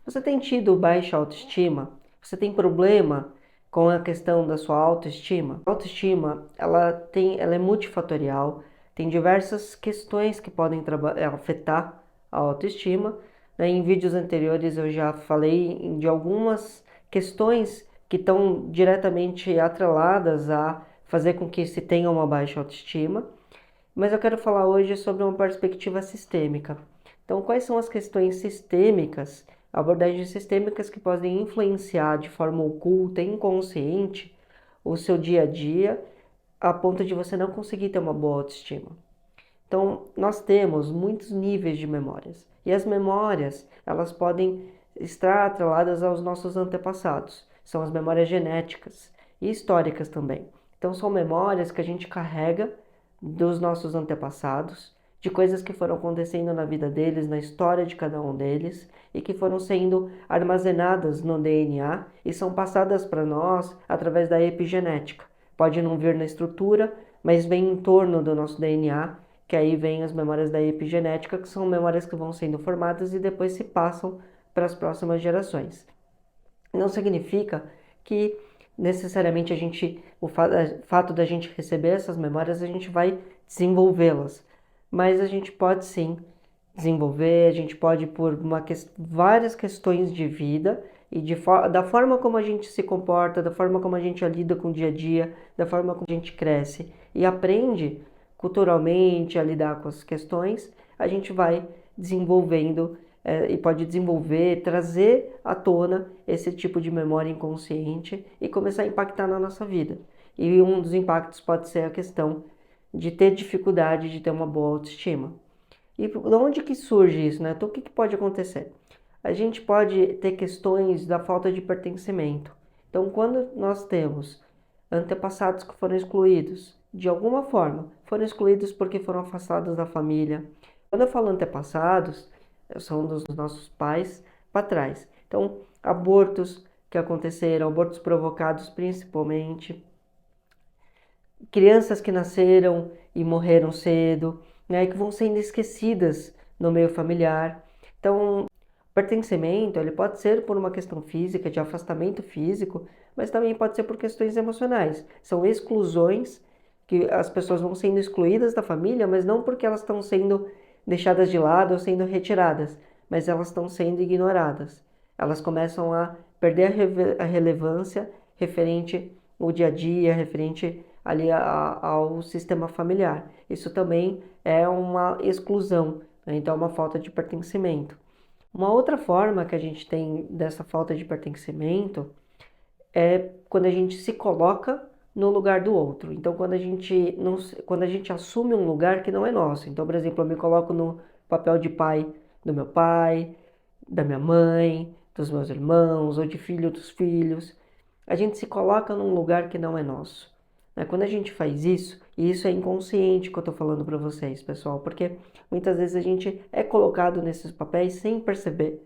Você tem tido baixa autoestima? Você tem problema com a questão da sua autoestima? A autoestima, ela é multifatorial, tem diversas questões que podem afetar a autoestima, né? Em vídeos anteriores eu já falei de algumas questões que estão diretamente atreladas a fazer com que se tenha uma baixa autoestima, mas eu quero falar hoje sobre uma perspectiva sistêmica. Então, quais são as questões sistêmicas, abordagens sistêmicas que podem influenciar de forma oculta, inconsciente, o seu dia a dia, a ponto de você não conseguir ter uma boa autoestima? Então, nós temos muitos níveis de memórias. E as memórias, elas podem estar atreladas aos nossos antepassados. São as memórias genéticas e históricas também. Então, são memórias que a gente carrega dos nossos antepassados, de coisas que foram acontecendo na vida deles, na história de cada um deles, e que foram sendo armazenadas no DNA e são passadas para nós através da epigenética. Pode não vir na estrutura, mas vem em torno do nosso DNA, que aí vem as memórias da epigenética, que são memórias que vão sendo formadas e depois se passam para as próximas gerações. Não significa que necessariamente o fato da gente receber essas memórias, a gente vai desenvolvê-las. Mas a gente pode sim desenvolver, a gente pode por várias questões de vida e da forma como a gente se comporta, da forma como a gente lida com o dia a dia, da forma como a gente cresce e aprende culturalmente a lidar com as questões, a gente vai desenvolvendo e pode desenvolver, trazer à tona esse tipo de memória inconsciente e começar a impactar na nossa vida. E um dos impactos pode ser a questão de ter dificuldade de ter uma boa autoestima. E de onde que surge isso, né? Então, o que pode acontecer? A gente pode ter questões da falta de pertencimento. Então, quando nós temos antepassados que foram excluídos, de alguma forma, foram excluídos porque foram afastados da família. Quando eu falo antepassados, são dos nossos pais para trás. Então, abortos que aconteceram, abortos provocados principalmente, crianças que nasceram e morreram cedo, né, que vão sendo esquecidas no meio familiar. Então, pertencimento, ele pode ser por uma questão física, de afastamento físico, mas também pode ser por questões emocionais. São exclusões que as pessoas vão sendo excluídas da família, mas não porque elas estão sendo deixadas de lado ou sendo retiradas, mas elas estão sendo ignoradas. Elas começam a perder a relevância referente ao dia a dia, referente ali ao sistema familiar. Isso também é uma exclusão, né? Então é uma falta de pertencimento. Uma outra forma que a gente tem dessa falta de pertencimento é quando a gente se coloca no lugar do outro. Então, quando a gente assume um lugar que não é nosso. Então, por exemplo, eu me coloco no papel de pai do meu pai, da minha mãe, dos meus irmãos, ou de filho dos filhos. A gente se coloca num lugar que não é nosso, né? Quando a gente faz isso, e isso é inconsciente que eu estou falando para vocês, pessoal, porque muitas vezes a gente é colocado nesses papéis sem perceber,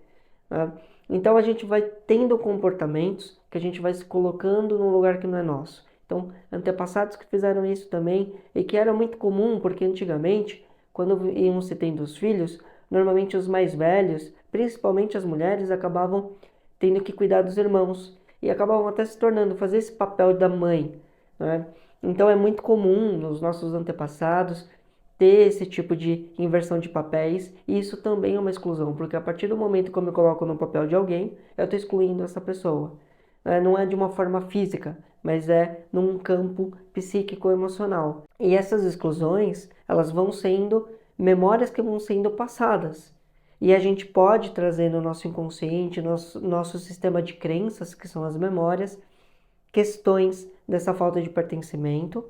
né? Então a gente vai tendo comportamentos que a gente vai se colocando num lugar que não é nosso. Então, antepassados que fizeram isso também, e que era muito comum, porque antigamente, quando iam se tendo os filhos, normalmente os mais velhos, principalmente as mulheres, acabavam tendo que cuidar dos irmãos e acabavam até se tornando, fazer esse papel da mãe, né? Então é muito comum nos nossos antepassados ter esse tipo de inversão de papéis, e isso também é uma exclusão, porque a partir do momento que eu me coloco no papel de alguém, eu estou excluindo essa pessoa. Não é de uma forma física, mas é num campo psíquico-emocional. E essas exclusões, elas vão sendo memórias que vão sendo passadas. E a gente pode trazer no nosso inconsciente, nosso sistema de crenças, que são as memórias, questões dessa falta de pertencimento,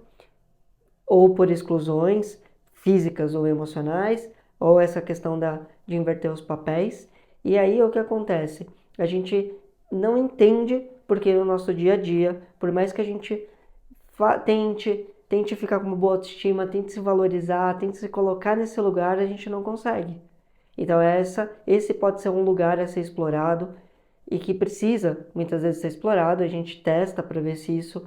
ou por exclusões físicas ou emocionais, ou essa questão de inverter os papéis. E aí o que acontece? A gente não entende porque no nosso dia a dia, por mais que a gente tente ficar com uma boa autoestima, tente se valorizar, tente se colocar nesse lugar, a gente não consegue. Então esse pode ser um lugar a ser explorado e que precisa muitas vezes ser explorado. A gente testa para ver se isso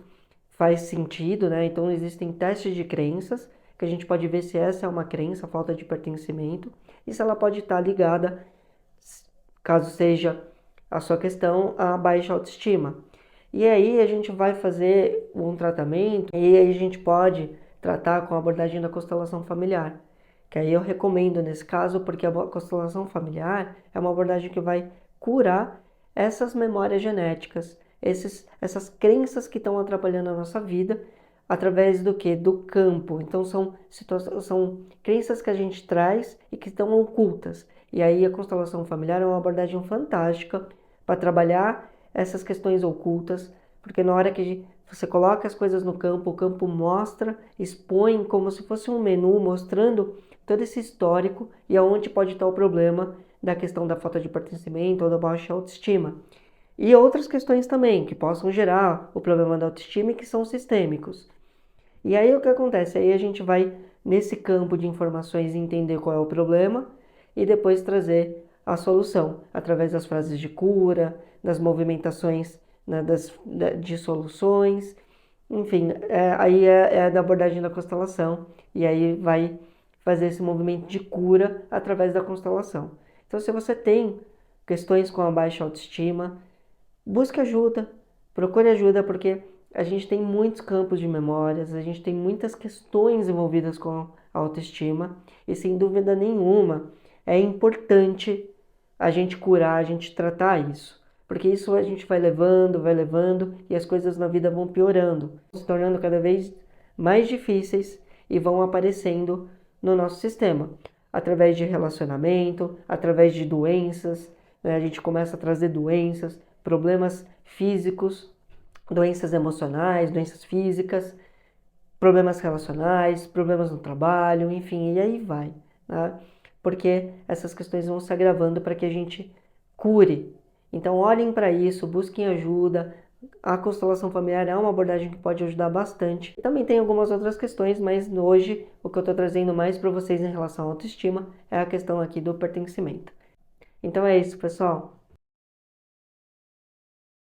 faz sentido, né? Então existem testes de crenças que a gente pode ver se essa é uma crença, falta de pertencimento, e se ela pode estar ligada, caso seja a sua questão, a baixa autoestima. E aí a gente vai fazer um tratamento e aí a gente pode tratar com a abordagem da constelação familiar. Que aí eu recomendo nesse caso, porque a constelação familiar é uma abordagem que vai curar essas memórias genéticas, essas crenças que estão atrapalhando a nossa vida, através do que? Do campo. Então são crenças que a gente traz e que estão ocultas. E aí a constelação familiar é uma abordagem fantástica para trabalhar essas questões ocultas, porque na hora que você coloca as coisas no campo, o campo mostra, expõe como se fosse um menu mostrando todo esse histórico e aonde pode estar o problema da questão da falta de pertencimento ou da baixa autoestima. E outras questões também que possam gerar o problema da autoestima e que são sistêmicos. E aí o que acontece? Aí a gente vai nesse campo de informações entender qual é o problema e depois trazer a solução através das frases de cura, das movimentações, né, de soluções, enfim, aí é da abordagem da constelação e aí vai fazer esse movimento de cura através da constelação. Então, se você tem questões com a baixa autoestima, busque ajuda, procure ajuda, porque a gente tem muitos campos de memórias, a gente tem muitas questões envolvidas com a autoestima e, sem dúvida nenhuma, é importante a gente curar, a gente tratar isso. Porque isso a gente vai levando e as coisas na vida vão piorando, se tornando cada vez mais difíceis e vão aparecendo no nosso sistema. Através de relacionamento, através de doenças, né? A gente começa a trazer doenças, problemas físicos, doenças emocionais, doenças físicas, problemas relacionais, problemas no trabalho, enfim, e aí vai, né? Porque essas questões vão se agravando para que a gente cure. Então, olhem para isso, busquem ajuda. A constelação familiar é uma abordagem que pode ajudar bastante. Também tem algumas outras questões, mas hoje o que eu estou trazendo mais para vocês em relação à autoestima é a questão aqui do pertencimento. Então é isso, pessoal.